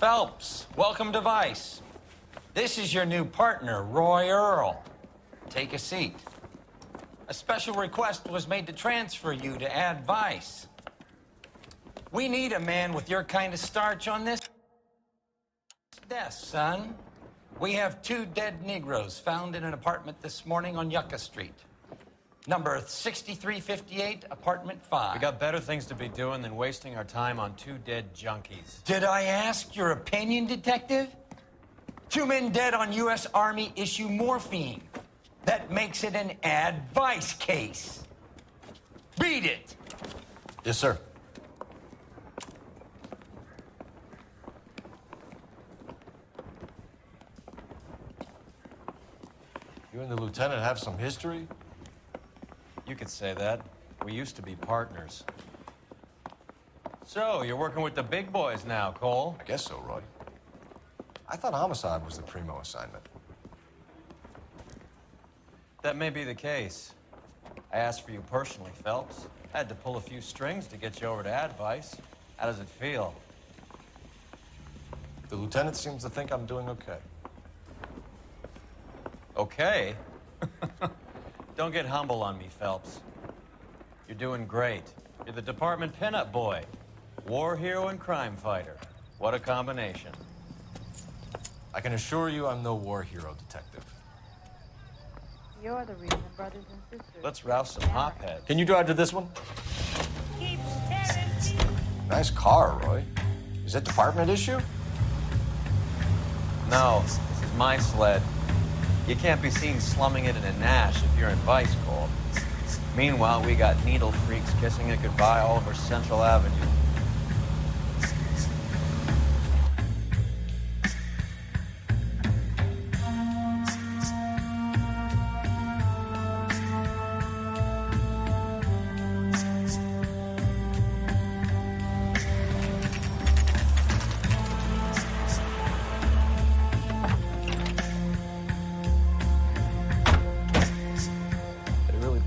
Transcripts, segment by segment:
Phelps, welcome to Vice. This is your new partner, Roy Earl. Take a seat. A special request was made to transfer you to Ad Vice. We need a man with your kind of starch on this desk, son. We have 2 dead Negroes found in an apartment this morning on Yucca Street. Number 6358, apartment 5. We got better things to be doing than wasting our time on 2 dead junkies. Did I ask your opinion, detective? 2 men dead on U.S. Army issue morphine. That makes it an advice case. Beat it. Yes, sir. You and the lieutenant have some history? You could say that. We used to be partners. So, you're working with the big boys now, Cole? I guess so, Roy. I thought homicide was the primo assignment. That may be the case. I asked for you personally, Phelps. I had to pull a few strings to get you over to Advice. How does it feel? The lieutenant seems to think I'm doing okay. Okay? Don't get humble on me, Phelps. You're doing great. You're the department pinup boy. War hero and crime fighter. What a combination. I can assure you I'm no war hero, detective. You're the reason, brothers and sisters. Let's rouse some hopheads. Can you drive to this one? Keeps telling me. Nice car, Roy. Is that department issue? No, this is my sled. You can't be seen slumming it in a Nash if you're in Vice, Cole. Meanwhile, we got needle freaks kissing it goodbye all over Central Avenue.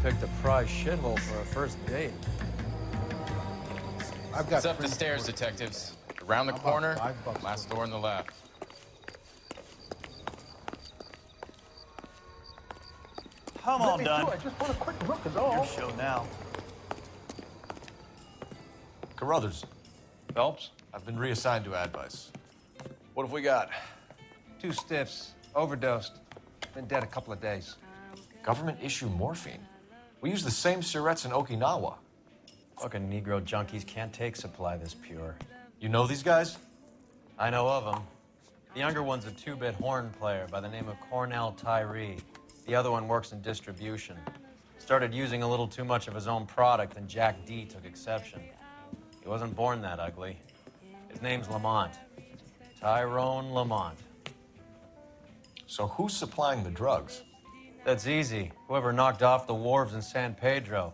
Picked a prize shithole for a first date. I've got It's up the stairs, detectives. Around the corner, last door on the left. I'm all done. I just want a quick look is all. Your show now. Carruthers, Phelps? I've been reassigned to Advice. What have we got? 2 stiffs. Overdosed. Been dead a couple of days. Government issue morphine. We use the same syrettes in Okinawa. Fucking Negro junkies can't take supply this pure. You know these guys? I know of them. The younger one's a 2-bit horn player by the name of Cornell Tyree. The other one works in distribution. Started using a little too much of his own product, and Jack D took exception. He wasn't born that ugly. His name's Lamont. Tyrone Lamont. So who's supplying the drugs? That's easy. Whoever knocked off the wharves in San Pedro.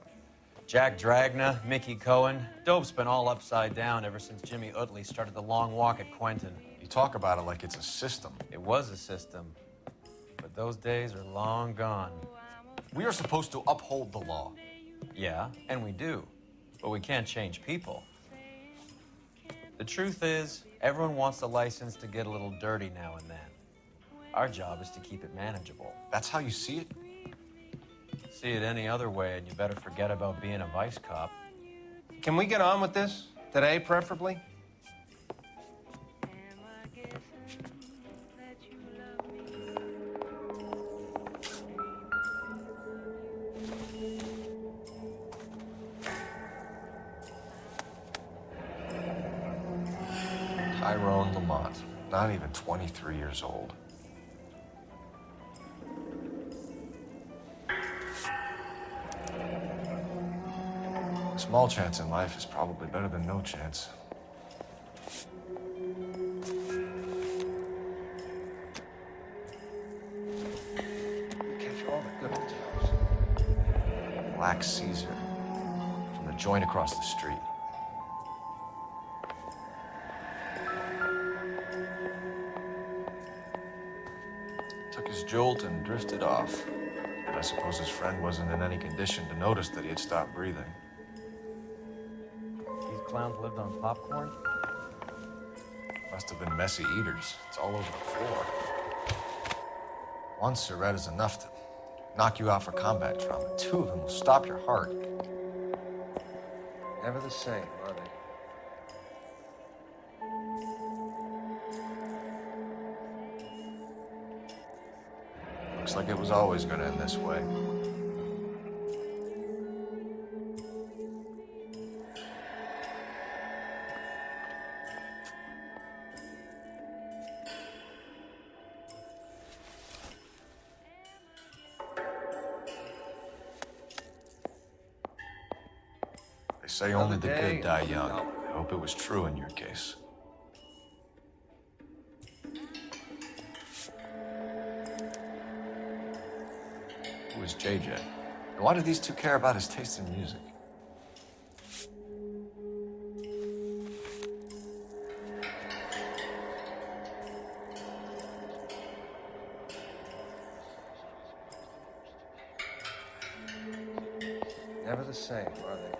Jack Dragna, Mickey Cohen. Dope's been all upside down ever since Jimmy Utley started the long walk at Quentin. You talk about it like it's a system. It was a system, but those days are long gone. We are supposed to uphold the law. Yeah, and we do, but we can't change people. The truth is, everyone wants a license to get a little dirty now and then. Our job is to keep it manageable. That's how you see it? See it any other way, and you better forget about being a vice cop. Can we get on with this? Today, preferably? Tyrone Lamont, not even 23 years old. Small chance in life is probably better than no chance. Catch all the good hotels. Black Caesar, from the joint across the street. Took his jolt and drifted off. But I suppose his friend wasn't in any condition to notice that he had stopped breathing. These clowns lived on popcorn? Must have been messy eaters. It's all over the floor. One cigarette is enough to knock you out for combat trauma. Two of them will stop your heart. Never the same, are they? Looks like it was always going to end this way. They say only the good die young. I hope it was true in your case. Who is JJ? And why do these two care about his taste in music? Never the same, are they?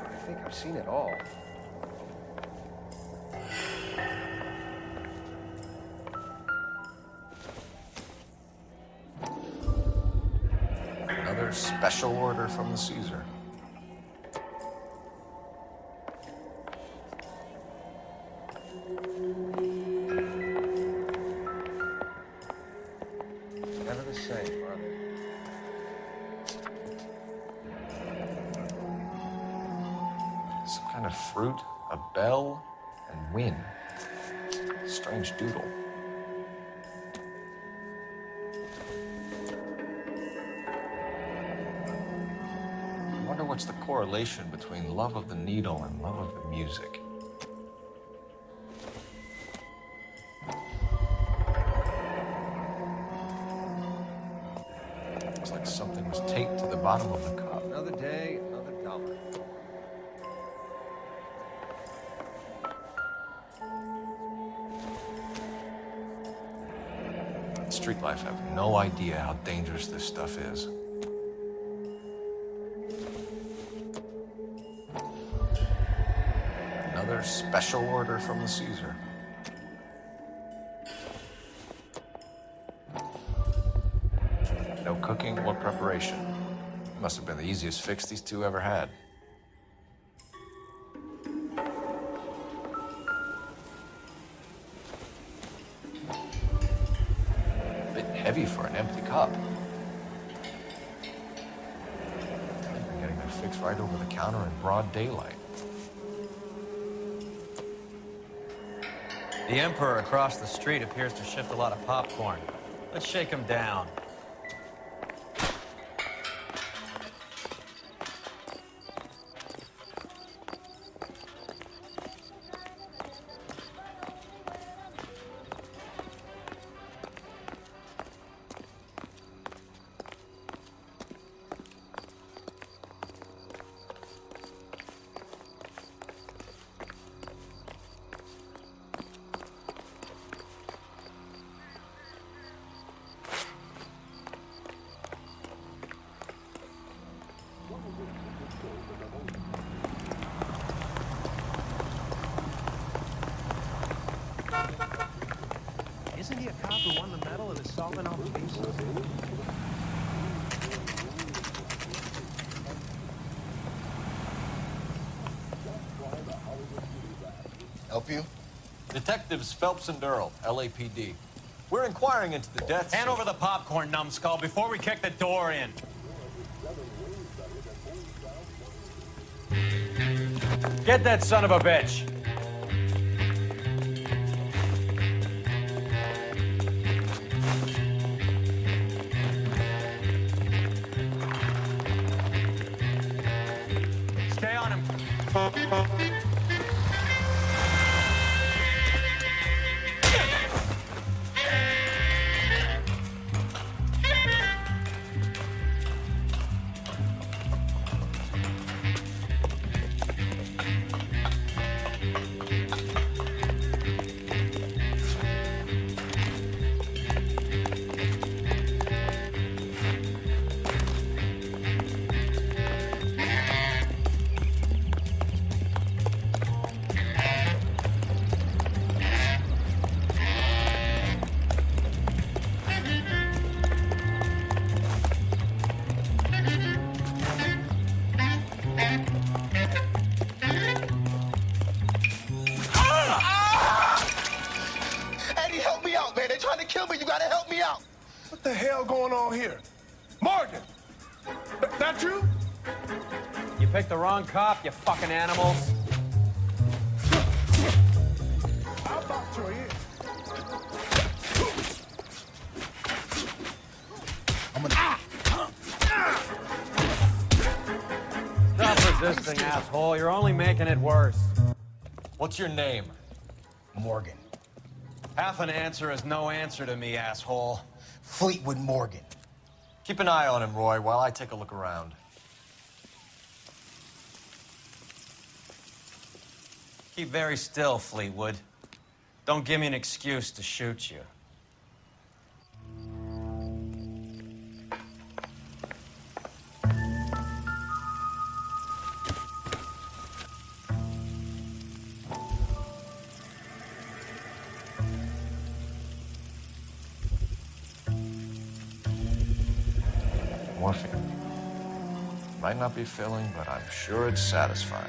I think I've seen it all. Another special order from the Caesar. Never the same, are they? Some kind of fruit, a bell, and wind. Strange doodle. I wonder what's the correlation between love of the needle and love of the music. Looks like something was taped to the bottom of the cup. Another day, another dollar. Street life have no idea how dangerous this stuff is. Another special order from the Caesar. No cooking or preparation. Must have been the easiest fix these two ever had. Bit heavy for an empty cup. They're getting their fix right over the counter in broad daylight. The Emperor across the street appears to shift a lot of popcorn. Let's shake him down. Isn't he a cop who won the medal and is solving all the cases? Help you? Detectives Phelps and Earl, LAPD. We're inquiring into the deaths. Hand over the popcorn, numbskull, before we kick the door in. Get that son of a bitch. Stay on him. Eddie, help me out, man. They're trying to kill me. You gotta help me out. What the hell going on here? Morgan! That you? You picked the wrong cop, you fucking animals. How about your ear? Stop resisting, asshole. You're only making it worse. What's your name? Morgan. Half an answer is no answer to me, asshole. Fleetwood Morgan. Keep an eye on him, Roy, while I take a look around. Keep very still, Fleetwood. Don't give me an excuse to shoot you. Morphine. Might not be filling, but I'm sure it's satisfying.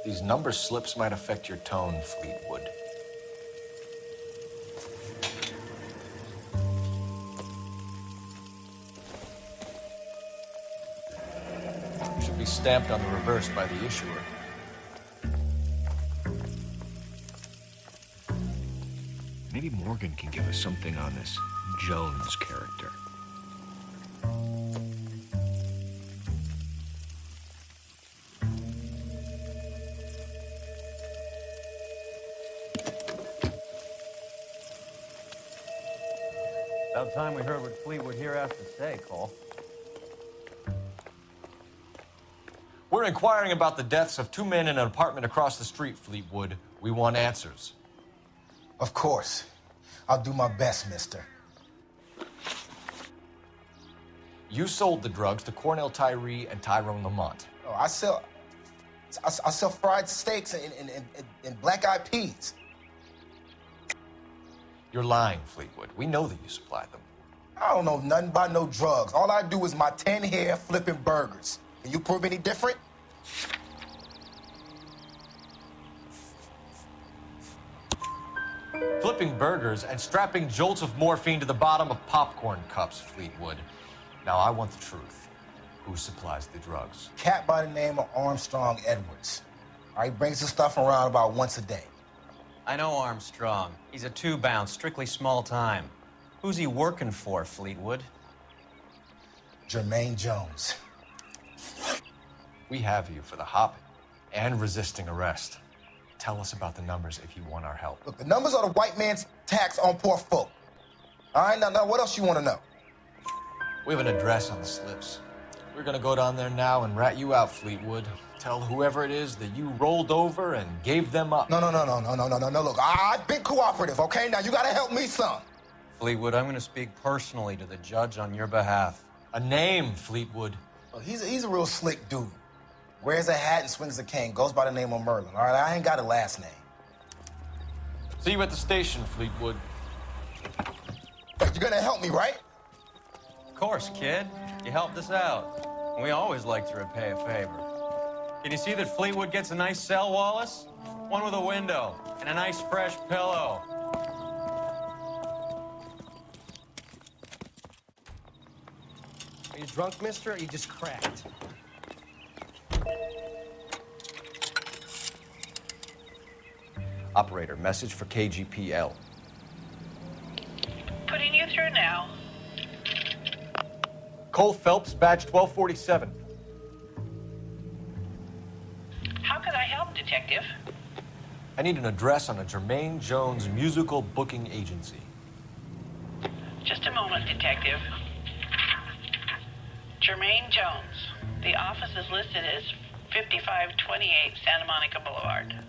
These number slips might affect your tone, Fleetwood. Should be stamped on the reverse by the issuer. Maybe Morgan can give us something on this Jones character. About time we heard what Fleetwood here has to say, Cole. We're inquiring about the deaths of two men in an apartment across the street, Fleetwood. We want answers. Of course. I'll do my best, mister. You sold the drugs to Cornell Tyree and Tyrone Lamont. Oh, I sell fried steaks and black-eyed peas. You're lying, Fleetwood. We know that you supplied them. I don't know nothing about no drugs. All I do is my 10 hair flipping burgers. Can you prove any different? Flipping burgers and strapping jolts of morphine to the bottom of popcorn cups, Fleetwood. Now, I want the truth. Who supplies the drugs? Cat by the name of Armstrong Edwards. All right, brings the stuff around about once a day. I know Armstrong. He's a two-bound, strictly small time. Who's he working for, Fleetwood? Jermaine Jones. We have you for the hopping and resisting arrest. Tell us about the numbers if you want our help. Look, the numbers are the white man's tax on poor folk. All right, now what else you want to know? We have an address on the slips. We're gonna go down there now and rat you out, Fleetwood. Tell whoever it is that you rolled over and gave them up. No. Look, I've been cooperative, okay? Now you gotta help me some. Fleetwood, I'm going to speak personally to the judge on your behalf. A name, Fleetwood. Look, he's a real slick dude. Wears a hat and swings a cane. Goes by the name of Merlin. All right, I ain't got a last name. See you at the station, Fleetwood. But you're gonna help me, right? Of course, kid. You helped us out. We always like to repay a favor. Can you see that Fleetwood gets a nice cell, Wallace? One with a window and a nice fresh pillow. Are you drunk, mister, or you just cracked? Operator, message for KGPL. Putting you through now. Cole Phelps, badge 1247. How can I help, Detective? I need an address on a Jermaine Jones musical booking agency. Just a moment, Detective. Jermaine Jones. The office is listed as 5528 Santa Monica Boulevard.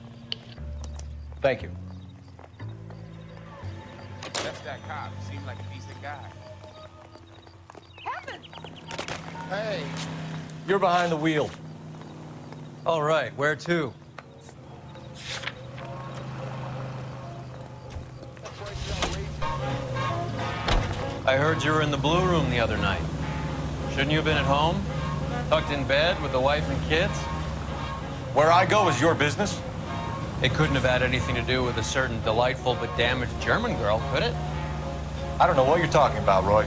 Thank you. That's that cop. Seemed like a decent guy. Hey. You're behind the wheel. All right, where to? I heard you were in the Blue Room the other night. Shouldn't you have been at home? Tucked in bed with the wife and kids? Where I go is your business. It couldn't have had anything to do with a certain delightful but damaged German girl, could it? I don't know what you're talking about, Roy.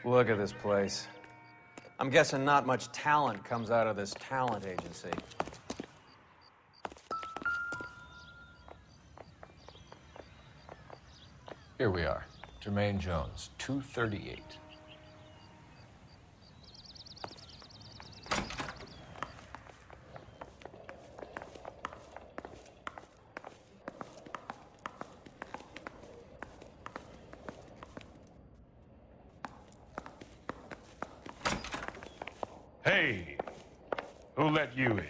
Look at this place. I'm guessing not much talent comes out of this talent agency. Here we are. Jermaine Jones, 238. Hey, who let you in?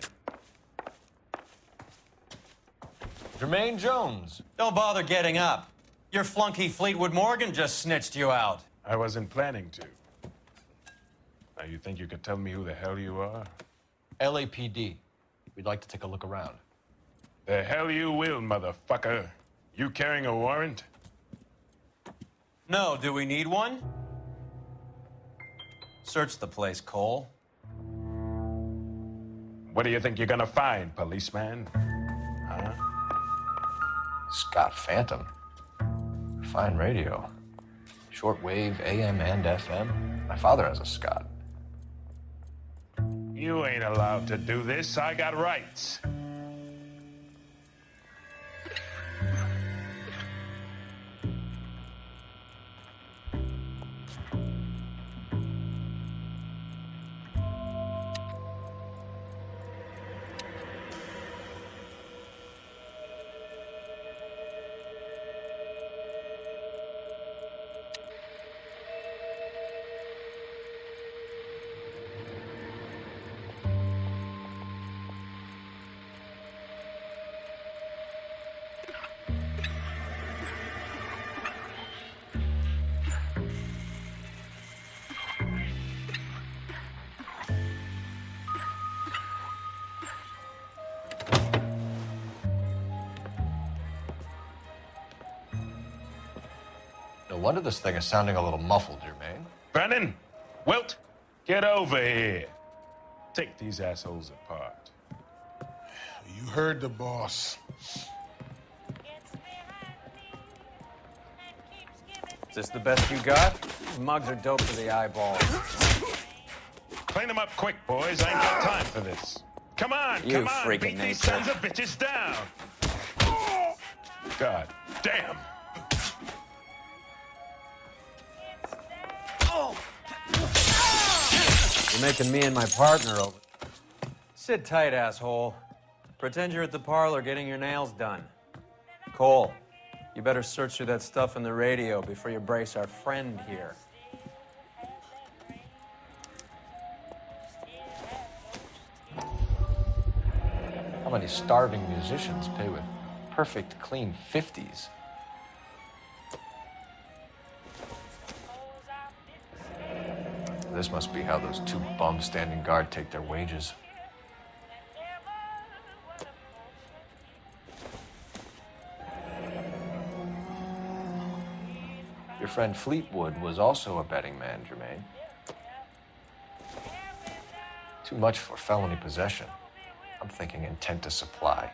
Jermaine Jones. Don't bother getting up. Your flunky Fleetwood Morgan just snitched you out. I wasn't planning to. Now, you think you could tell me who the hell you are? LAPD. We'd like to take a look around. The hell you will, motherfucker. You carrying a warrant? No, do we need one? Search the place, Cole. What do you think you're gonna find, policeman? Huh? Scott Phantom. Fine radio. Shortwave, AM and FM. My father has a Scott. You ain't allowed to do this. I got rights. No wonder this thing is sounding a little muffled, Jermaine. Brennan, Wilt, get over here. Take these assholes apart. You heard the boss. Is this the best you got? These mugs are dope to the eyeballs. Clean them up quick, boys. I ain't got time for this. Come on, You come on. freaking Beat these nature. sons of bitches down. God damn. You're making me and my partner over. Sit tight, asshole. Pretend you're at the parlor getting your nails done. Cole, you better search through that stuff in the radio before you brace our friend here. How many starving musicians pay with perfect, clean 50s? This must be how those two bums standing guard take their wages. Your friend Fleetwood was also a betting man, Jermaine. Too much for felony possession. I'm thinking intent to supply.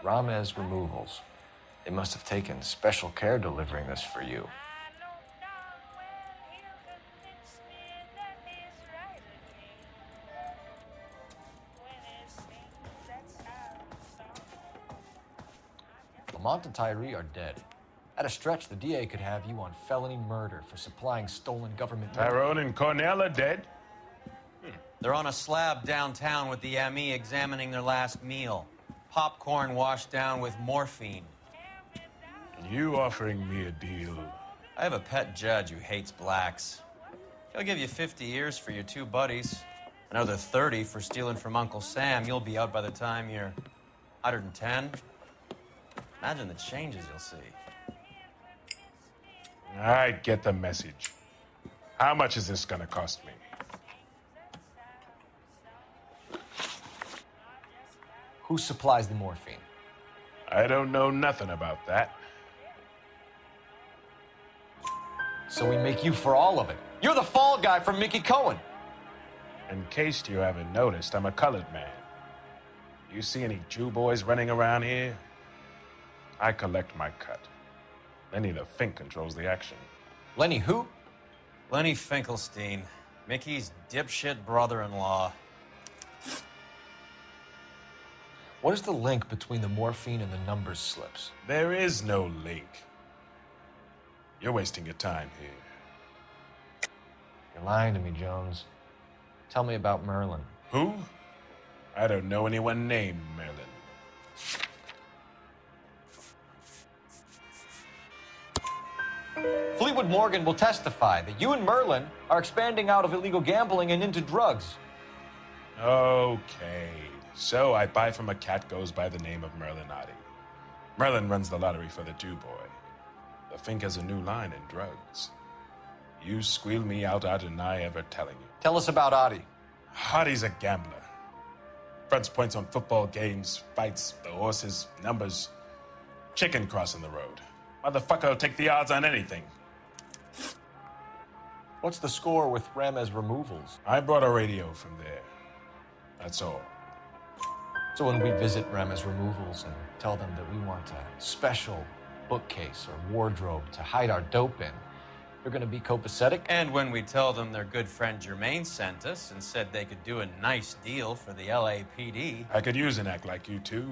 Ramez Removals. They must have taken special care delivering this for you. Lamont and Tyree are dead. At a stretch, the DA could have you on felony murder for supplying stolen government money. Tyrone and Cornell are dead? They're on a slab downtown with the ME examining their last meal. Popcorn washed down with morphine. You offering me a deal? I have a pet judge who hates blacks. He'll give you 50 years for your two buddies. Another 30 for stealing from Uncle Sam. You'll be out by the time you're 110. Imagine the changes you'll see. I get the message. How much is this gonna cost me? Who supplies the morphine? I don't know nothing about that. So we make you for all of it. You're the fall guy from Mickey Cohen. In case you haven't noticed, I'm a colored man. You see any Jew boys running around here? I collect my cut. Lenny the Fink controls the action. Lenny who? Lenny Finkelstein, Mickey's dipshit brother-in-law. What is the link between the morphine and the numbers slips? There is no link. You're wasting your time here. You're lying to me, Jones. Tell me about Merlin. Who? I don't know anyone named Merlin. Fleetwood Morgan will testify that you and Merlin are expanding out of illegal gambling and into drugs. Okay. So I buy from a cat goes by the name of Merlin Oddie. Merlin runs the lottery for the Jew boy. The Fink has a new line in drugs. You squeal me out, I deny ever telling you. Tell us about Oddie. Oddie's a gambler. Fronts points on football games, fights, the horses, numbers. Chicken crossing the road. Motherfucker will take the odds on anything. What's the score with Ramez Removals? I brought a radio from there. That's all. So when we visit Ramez Removals and tell them that we want a special bookcase or wardrobe to hide our dope in, they're gonna be copacetic? And when we tell them their good friend Jermaine sent us and said they could do a nice deal for the LAPD. I could use an act like you two.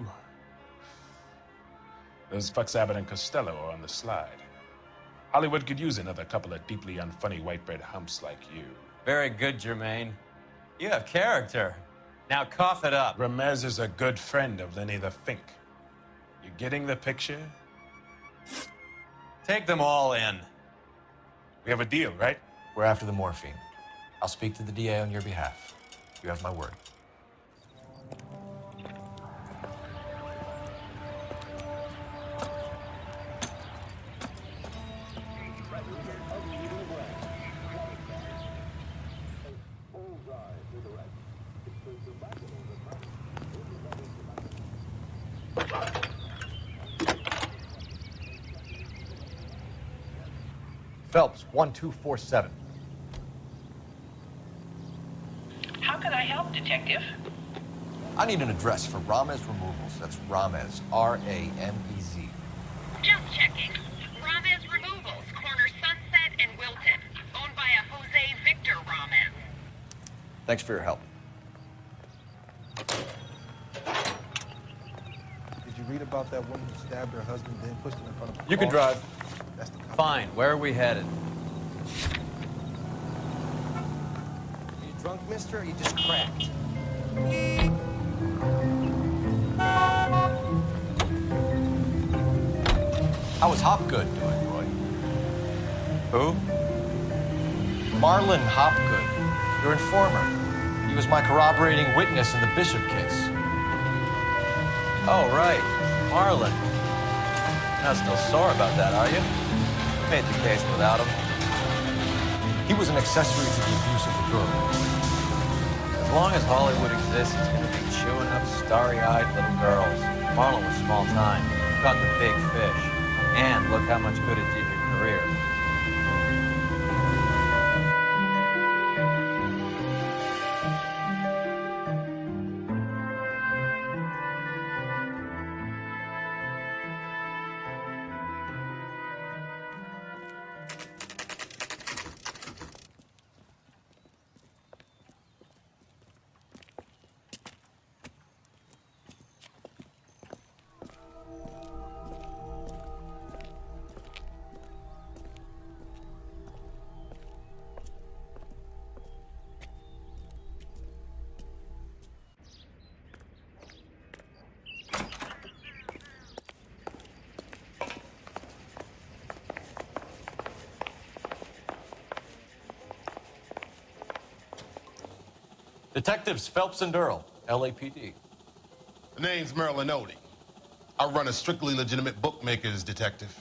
Those fucks Abbott and Costello are on the slide. Hollywood could use another couple of deeply unfunny white bread humps like you. Very good, Jermaine. You have character. Now cough it up. Ramez is a good friend of Lenny the Fink. You getting the picture? Take them all in. We have a deal, right? We're after the morphine. I'll speak to the DA on your behalf. You have my word. Phelps, 1247. How can I help, Detective? I need an address for Ramez Removals. That's Ramez, R-A-M-E-Z. Just checking. Ramez Removals, corner Sunset and Wilton. Owned by a Jose Victor Ramez. Thanks for your help. Did you read about that woman who stabbed her husband, then pushed him in front of a You can car? drive. That's the cop. Fine, where are we headed? Are you drunk, mister, or you just cracked? How is Hopgood doing, Roy? Who? Marlon Hopgood, your informer. He was my corroborating witness in the Bishop case. Oh, right. Marlon. You're not still sore about that, are you? Made the case without him. He was an accessory to the abuse of the girl. As long as Hollywood exists, it's gonna be chewing up starry-eyed little girls. Marlon was small time. You caught the big fish. And look how much good it did your career. Detectives Phelps and Earl, LAPD. The name's Merlin Odie. I run a strictly legitimate bookmaker's detective.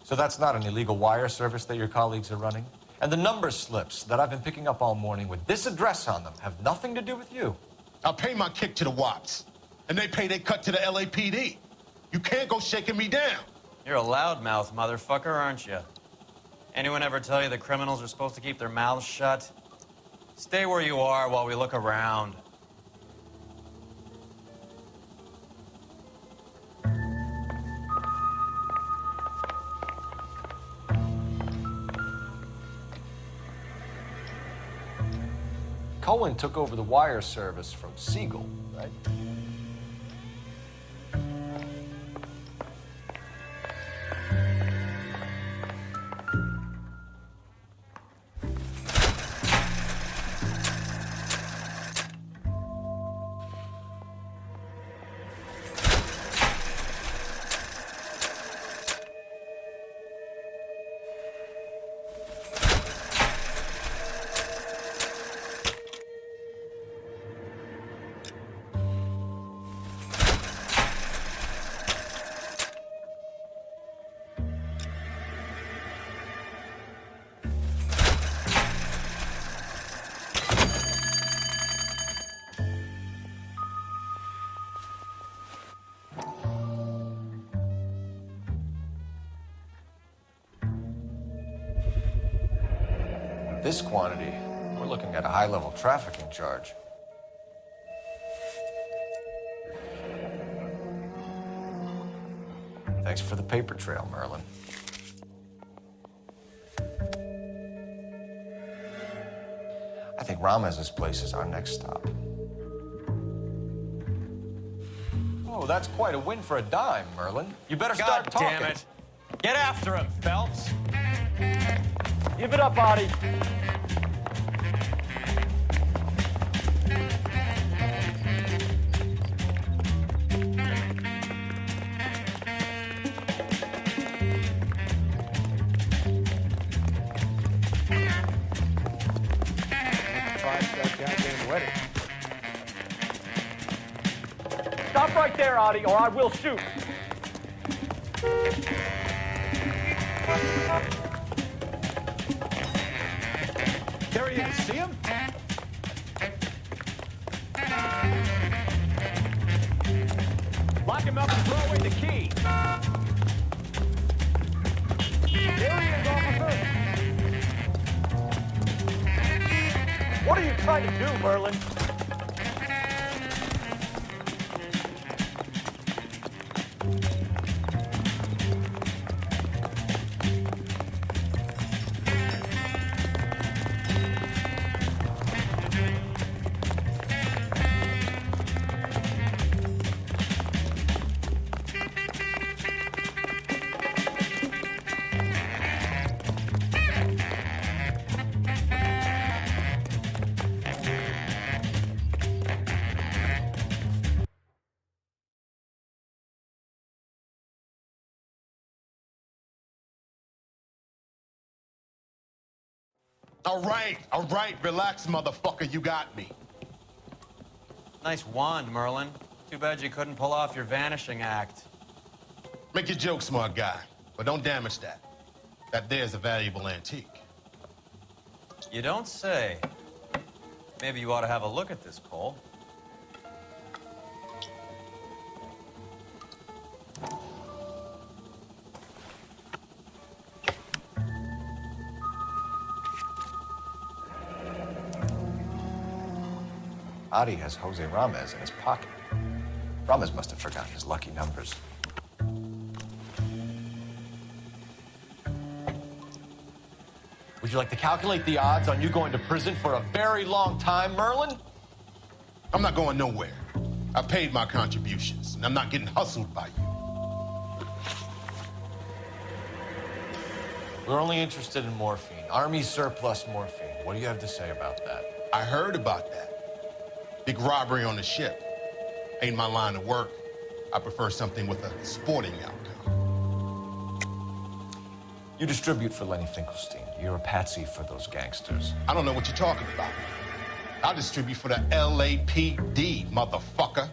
So that's not an illegal wire service that your colleagues are running? And the number slips that I've been picking up all morning with this address on them have nothing to do with you? I pay my kick to the Wops, and they pay their cut to the LAPD. You can't go shaking me down. You're a loudmouth motherfucker, aren't you? Anyone ever tell you that criminals are supposed to keep their mouths shut? Stay where you are while we look around. Cohen took over the wire service from Siegel, right? This quantity, we're looking at a high-level trafficking charge. Thanks for the paper trail, Merlin. I think Ramez's place is our next stop. Oh, that's quite a win for a dime, Merlin. You better start talking. God damn it. Get after him, Phelps. Give it up, Audie. Stop right there, Audie, or I will shoot. There he is. See him? Lock him up and throw away the key. There he is, officer. What are you trying to do, Merlin? All right, relax, motherfucker, you got me. Nice wand, Merlin. Too bad you couldn't pull off your vanishing act. Make your joke, smart guy, but don't damage that. That there's a valuable antique. You don't say. Maybe you ought to have a look at this, Cole. Adi has Jose Ramez in his pocket. Ramez must have forgotten his lucky numbers. Would you like to calculate the odds on you going to prison for a very long time, Merlin? I'm not going nowhere. I paid my contributions, and I'm not getting hustled by you. We're only interested in morphine. Army surplus morphine. What do you have to say about that? I heard about that. Big robbery on the ship. Ain't my line of work. I prefer something with a sporting outcome. You distribute for Lenny Finkelstein. You're a patsy for those gangsters. I don't know what you're talking about. I distribute for the LAPD, motherfucker.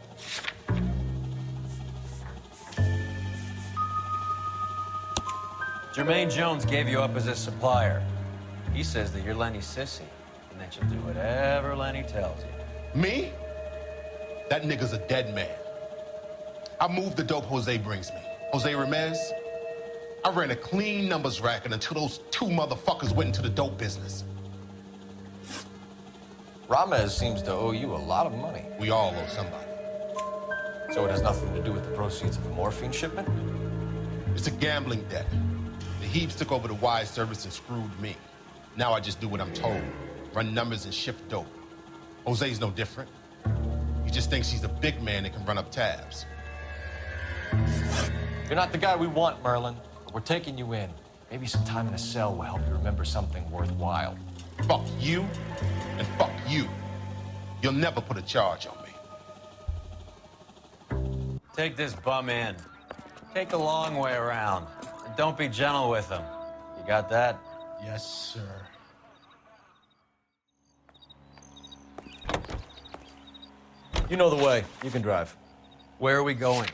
Jermaine Jones gave you up as his supplier. He says that you're Lenny's sissy, and that you'll do whatever Lenny tells you. Me? That nigga's a dead man. I moved the dope Jose brings me. Jose Ramez? I ran a clean numbers racket until those two motherfuckers went into the dope business. Ramez seems to owe you a lot of money. We all owe somebody. So it has nothing to do with the proceeds of a morphine shipment? It's a gambling debt. The Heaps took over the wire service and screwed me. Now I just do what I'm told. Run numbers and shift dope. Jose's no different. He just thinks he's a big man that can run up tabs. You're not the guy we want, Merlin. We're taking you in. Maybe some time in a cell will help you remember something worthwhile. Fuck you, and fuck you. You'll never put a charge on me. Take this bum in. Take the long way around. And don't be gentle with him. You got that? Yes, sir. You know the way. You can drive. Where are we going?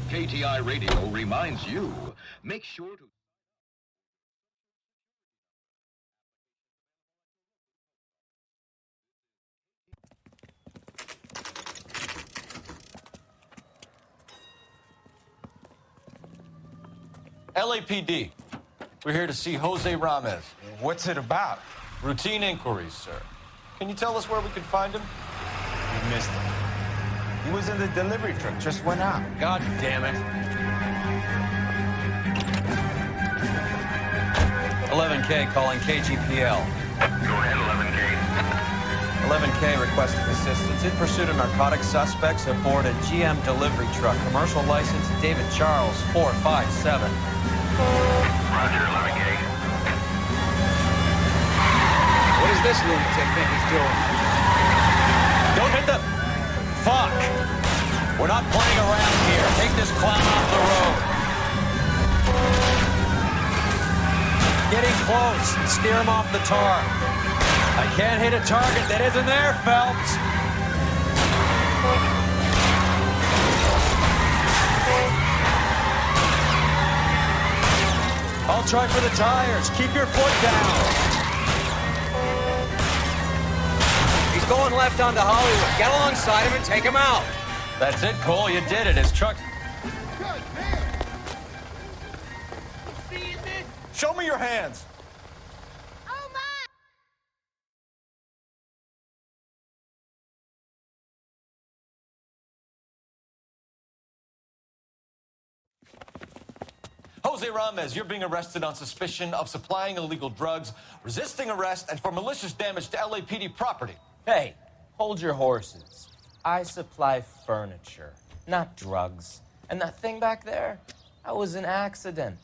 KTI Radio reminds you, make sure to... LAPD. We're here to see Jose Ramez. What's it about? Routine inquiries, sir. Can you tell us where we can find him? You missed him. He was in the delivery truck, just went out. God damn it. 11K calling KGPL. Go ahead, 11K. 11K requesting assistance in pursuit of narcotic suspects aboard a GM delivery truck. Commercial license David Charles 457. Roger, 11K. What does this lunatic think he's doing? Don't hit the... Fuck! We're not playing around here. Take this clown off the road. Getting close. Steer him off the tar. I can't hit a target that isn't there, Phelps. I'll try for the tires. Keep your foot down. He's going left onto Hollywood. Get alongside him and take him out. That's it, Cole. You did it. His truck... Show me your hands. Jose Ramez, you're being arrested on suspicion of supplying illegal drugs, resisting arrest, and for malicious damage to LAPD property. Hey, hold your horses. I supply furniture, not drugs. And that thing back there, that was an accident.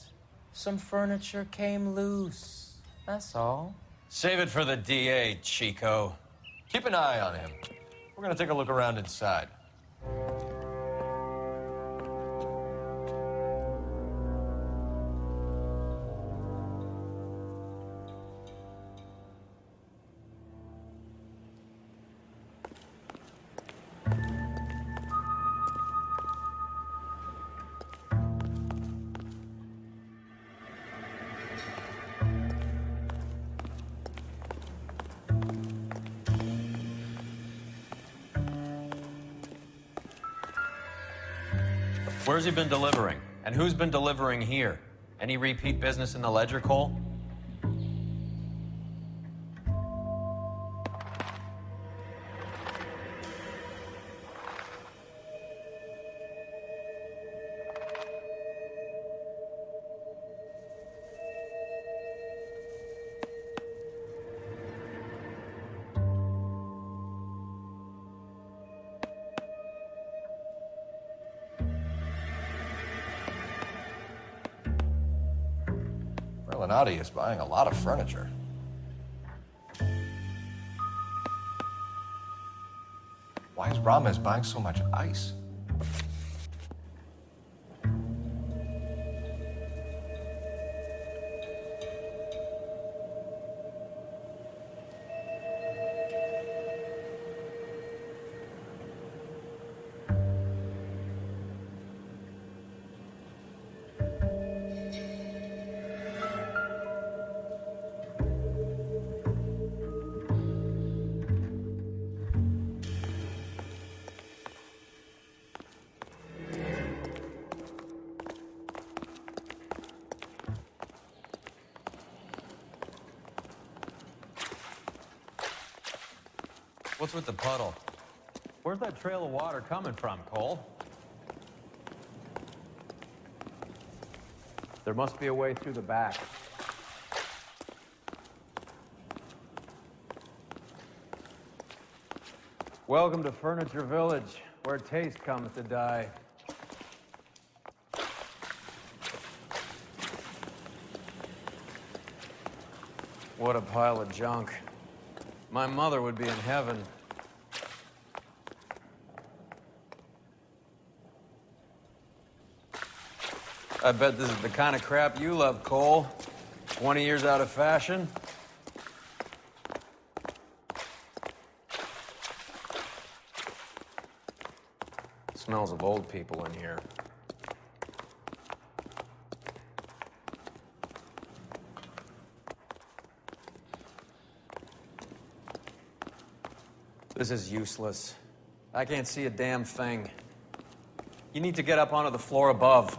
Some furniture came loose. That's all. Save it for the DA, Chico. Keep an eye on him. We're gonna take a look around inside. Where's he been delivering? And who's been delivering here? Any repeat business in the ledger, Cole? Merlinotti is buying a lot of furniture. Why is Ramez buying so much ice? What's with the puddle? Where's that trail of water coming from, Cole? There must be a way through the back. Welcome to Furniture Village, where taste comes to die. What a pile of junk. My mother would be in heaven. I bet this is the kind of crap you love, Cole. 20 years out of fashion. Smells of old people in here. This is useless. I can't see a damn thing. You need to get up onto the floor above.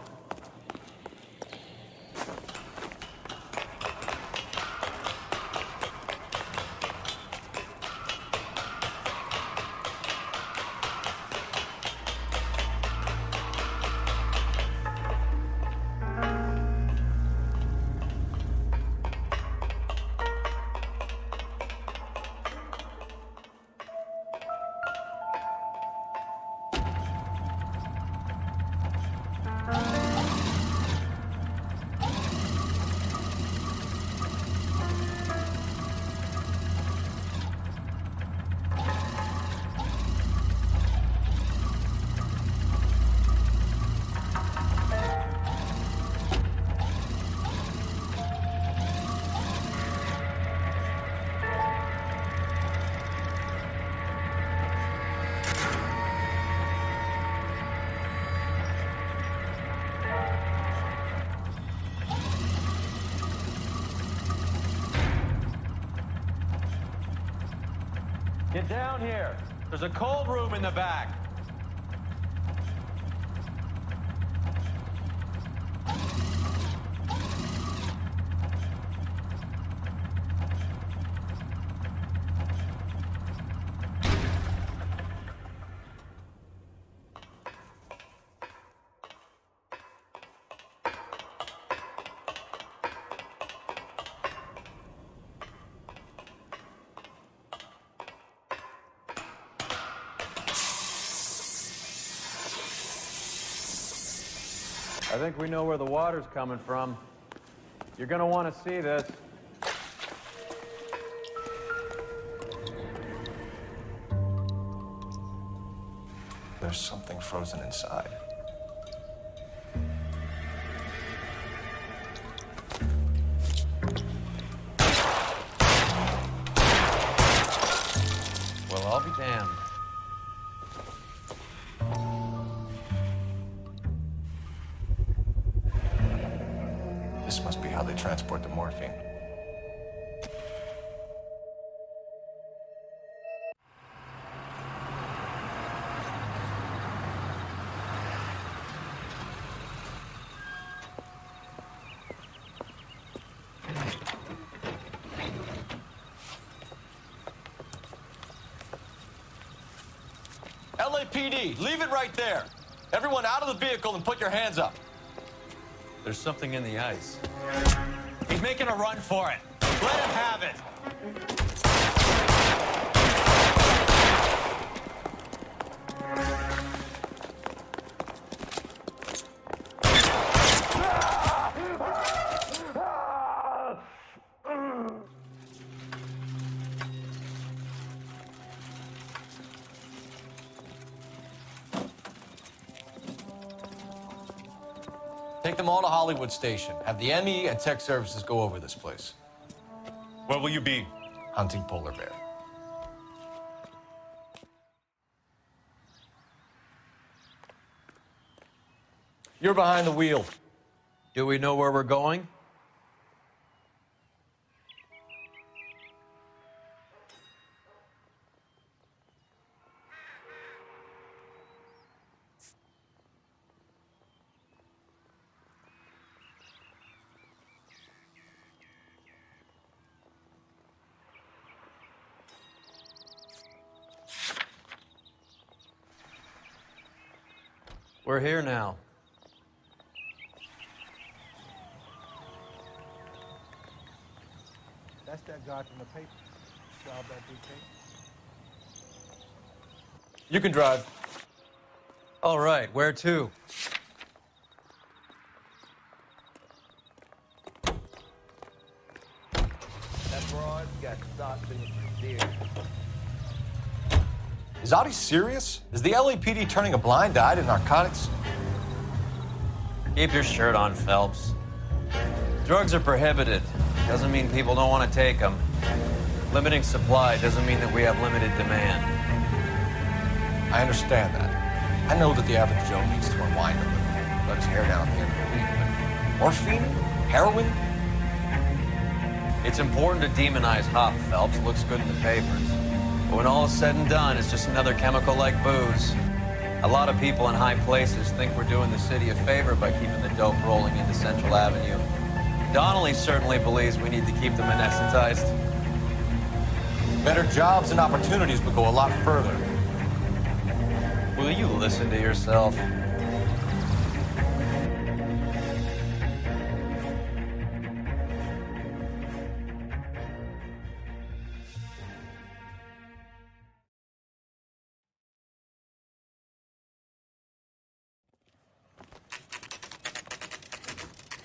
Get down here. There's a cold room in the back. I think we know where the water's coming from. You're gonna want to see this. There's something frozen inside. Well, I'll be damned. This must be how they transport the morphine. LAPD, leave it right there. Everyone out of the vehicle and put your hands up. There's something in the ice. He's making a run for it. Let him have it. Take them all to Hollywood Station. Have the ME and tech services go over this place. Where will you be? Hunting polar bear. You're behind the wheel. Do we know where we're going? We're here now. That's that guy from the paper. Solved that big case. You can drive. All right, where to? That broad's got stock in the deer. Is Audie serious? Is the LAPD turning a blind eye to narcotics? Keep your shirt on, Phelps. Drugs are prohibited. Doesn't mean people don't want to take them. Limiting supply doesn't mean that we have limited demand. I understand that. I know that the average Joe needs to unwind a little, let his hair down at the end of the week, but morphine? Heroin? It's important to demonize hop, Phelps. Looks good in the papers. But when all is said and done, it's just another chemical like booze. A lot of people in high places think we're doing the city a favor by keeping the dope rolling into Central Avenue. Donnelly certainly believes we need to keep them anesthetized. Better jobs and opportunities would go a lot further. Will you listen to yourself?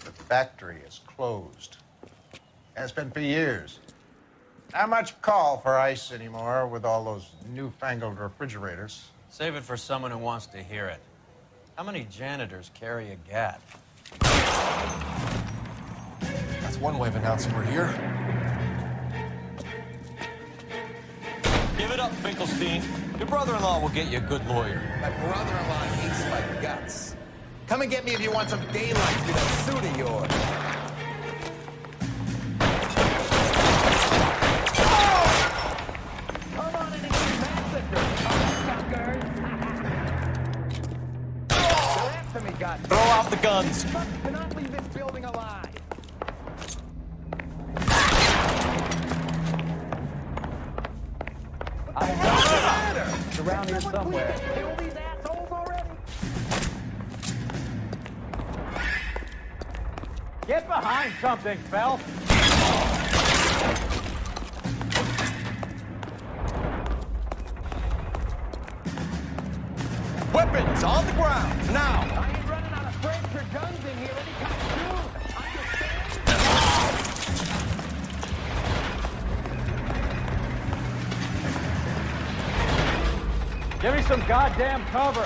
The factory is closed. And it's been for years. Not much call for ice anymore with all those newfangled refrigerators. Save it for someone who wants to hear it. How many janitors carry a gat? That's one way of announcing we're here. Give it up, Finkelstein. Your brother-in-law will get you a good lawyer. My brother-in-law hates my guts. Come and get me if you want some daylight through that suit of yours. Come on and massacre, suckers. They're after me, goddammit. Throw out the guns. Cannot leave this building alive. It's around here somewhere. Kill these assholes already? Get behind something, Phelps. Weapons on the ground, now! I ain't running out of friends or guns in here anytime soon. Give me some goddamn cover.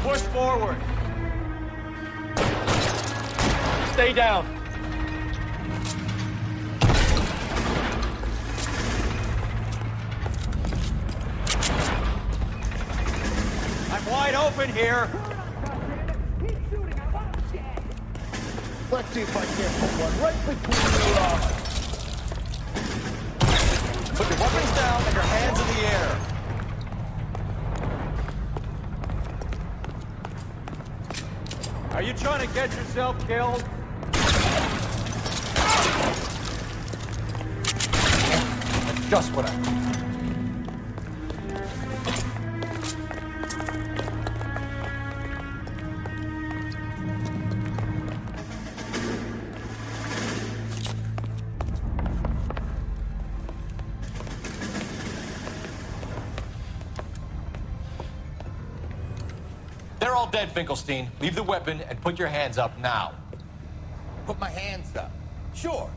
Push forward. Stay down. I'm wide open here. Let's see if I can't put one right between your eyes. Put your weapons down and your hands in the air. Are you trying to get yourself killed? That's just what I... all dead, Finkelstein. Leave the weapon and put your hands up now. Put my hands up. Sure.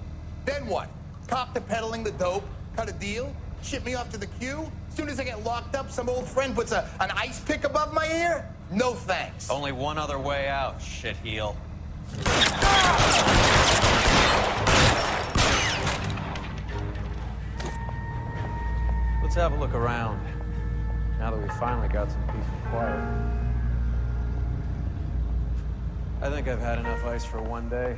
Then what? Cop to peddling the dope, cut a deal, ship me off to the queue? Soon as I get locked up, some old friend puts an ice pick above my ear? No thanks. Only one other way out, shitheel. Let's have a look around, now that we finally got some peace and quiet. I think I've had enough ice for one day,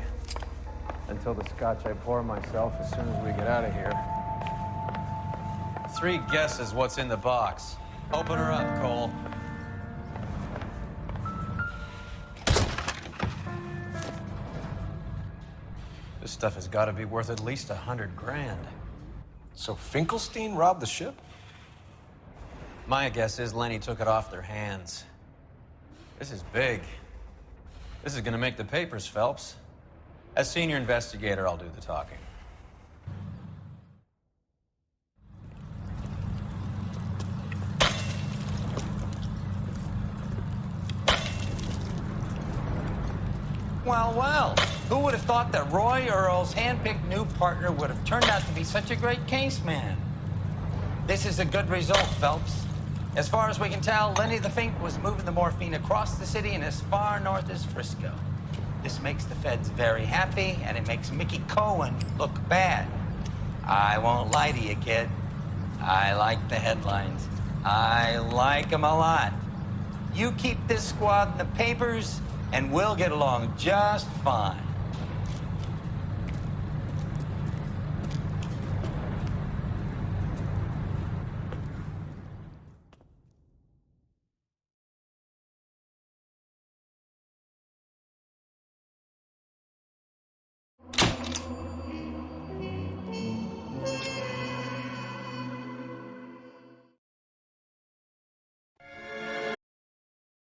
until the scotch I pour myself as soon as we get out of here. 3 guesses what's in the box. Open her up, Cole. This stuff has got to be worth at least 100 grand. So Finkelstein robbed the ship? My guess is Lenny took it off their hands. This is big. This is gonna make the papers, Phelps. As senior investigator, I'll do the talking. Well, well, who would have thought that Roy Earl's handpicked new partner would have turned out to be such a great case man? This is a good result, Phelps. As far as we can tell, Lenny the Fink was moving the morphine across the city and as far north as Frisco. This makes the feds very happy, and it makes Mickey Cohen look bad. I won't lie to you, kid. I like the headlines. I like them a lot. You keep this squad in the papers, and we'll get along just fine.